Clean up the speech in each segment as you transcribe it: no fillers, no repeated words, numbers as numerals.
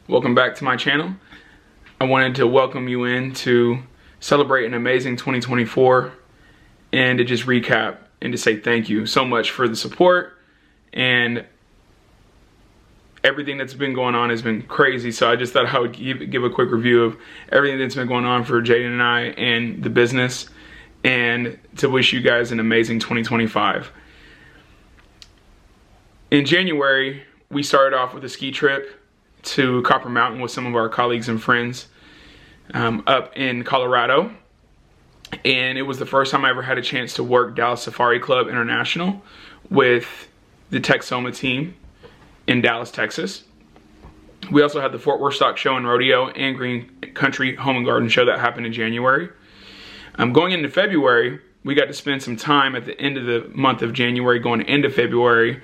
Welcome back to my channel. I wanted to welcome you in to celebrate an amazing 2024 and to just recap and to say thank you so much for the support, and everything that's been going on has been crazy. So I just thought I would give a quick review of everything that's been going on for Jaden and I and the business, and to wish you guys an amazing 2025. In January, we started off with a ski trip to Copper Mountain with some of our colleagues and friends up in Colorado. And it was the first time I ever had a chance to work Dallas Safari Club International with the Texoma team in Dallas, Texas. We also had the Fort Worth Stock Show and Rodeo and Green Country Home and Garden Show that happened in January. Going into February, we got to spend some time at the end of the month of January going into February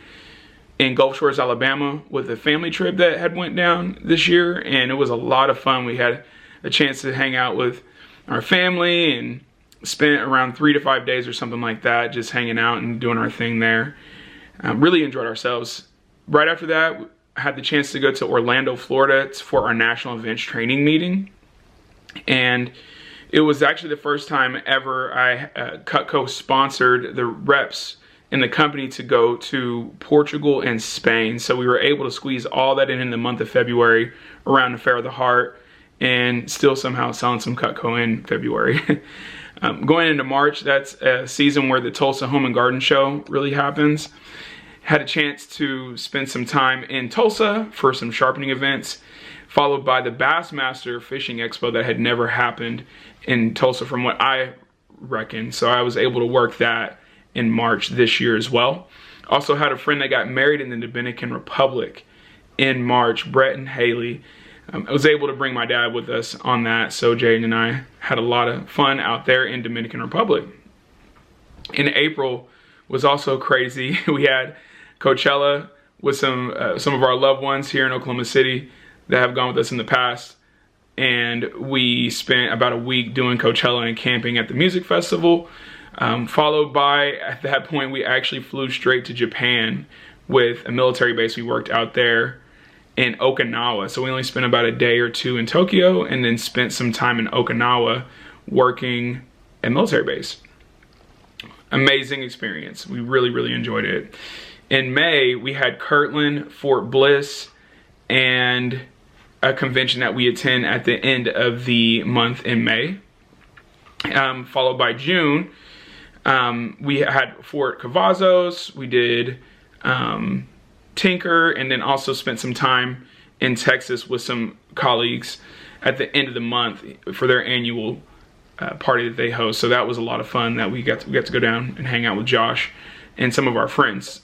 in Gulf Shores, Alabama with a family trip that had went down this year, and it was a lot of fun. We had a chance to hang out with our family and spent around 3 to 5 days or something like that just hanging out and doing our thing there. Really enjoyed ourselves. Right after that, I had the chance to go to Orlando, Florida for our national events training meeting, and it was actually the first time ever Cutco sponsored the reps in the company to go to Portugal and Spain. So we were able to squeeze all that in the month of February around the Fair of the Heart, and still somehow selling some Cutco in February. Going into March, that's a season where the Tulsa Home and Garden Show really happens. Had a chance to spend some time in Tulsa for some sharpening events, followed by the Bassmaster Fishing Expo that had never happened in Tulsa from what I reckon. So I was able to work that in March this year as well. Also had a friend that got married in the Dominican Republic in March, Brett and Haley. I was able to bring my dad with us on that, so Jaden and I had a lot of fun out there in Dominican Republic. In April was also crazy. We had Coachella with some of our loved ones here in Oklahoma City that have gone with us in the past, and we spent about a week doing Coachella and camping at the music festival. Followed by, at that point, we actually flew straight to Japan with a military base we worked out there in Okinawa. So we only spent about a day or two in Tokyo and then spent some time in Okinawa working at military base. Amazing experience. We really, really enjoyed it. In May, we had Kirtland, Fort Bliss, and a convention that we attend at the end of the month in May. Followed by June, we had Fort Cavazos, we did Tinker, and then also spent some time in Texas with some colleagues at the end of the month for their annual party that they host. So that was a lot of fun that we got to go down and hang out with Josh and some of our friends.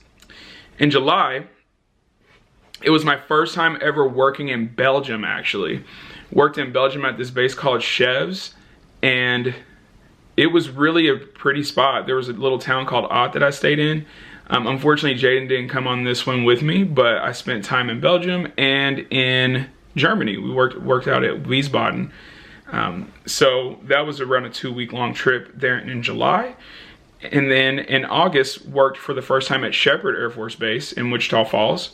In July, it was my first time ever working in Belgium, actually. Worked in Belgium at this base called Chèvres, and it was really a pretty spot. There was a little town called Ott that I stayed in. Unfortunately, Jaden didn't come on this one with me, but I spent time in Belgium and in Germany. We worked out at Wiesbaden. So that was around a 2-week-long trip there in July. And then in August, worked for the first time at Shepherd Air Force Base in Wichita Falls.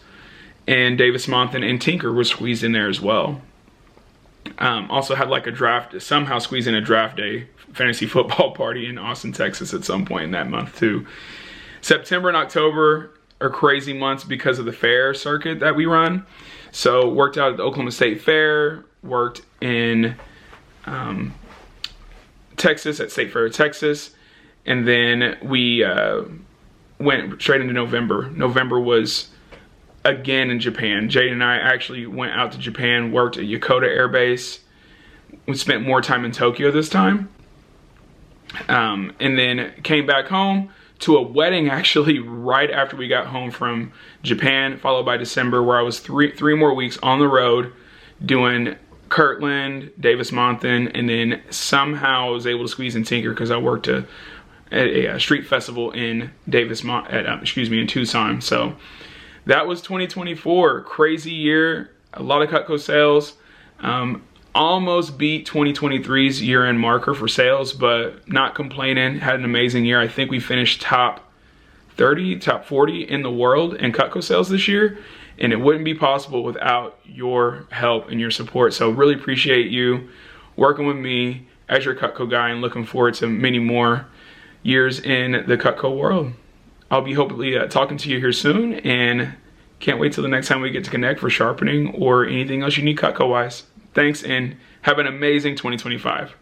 And Davis-Monthan and Tinker was squeezed in there as well. Also had like a draft, somehow squeezed in a draft day fantasy football party in Austin, Texas at some point in that month too. September and October are crazy months because of the fair circuit that we run. So worked out at the Oklahoma State Fair, worked in Texas at State Fair, Texas. And then we went straight into November. November was again in Japan. Jaden and I actually went out to Japan, worked at Yokota Air Base. We spent more time in Tokyo this time. And then came back home to a wedding actually right after we got home from Japan, followed by December, where I was three more weeks on the road doing Kirtland, Davis-Monthan, and then somehow I was able to squeeze in Tinker because I worked at a street festival in in Tucson. So that was 2024, crazy year, a lot of Cutco sales. Almost beat 2023's year-end marker for sales, but not complaining. Had an amazing year. I think we finished top 30, top 40 in the world in Cutco sales this year. and it wouldn't be possible without your help and your support. So really appreciate you working with me as your Cutco guy, and looking forward to many more years in the Cutco world. I'll be hopefully talking to you here soon, and can't wait till the next time we get to connect for sharpening or anything else you need Cutco wise. Thanks, and have an amazing 2025.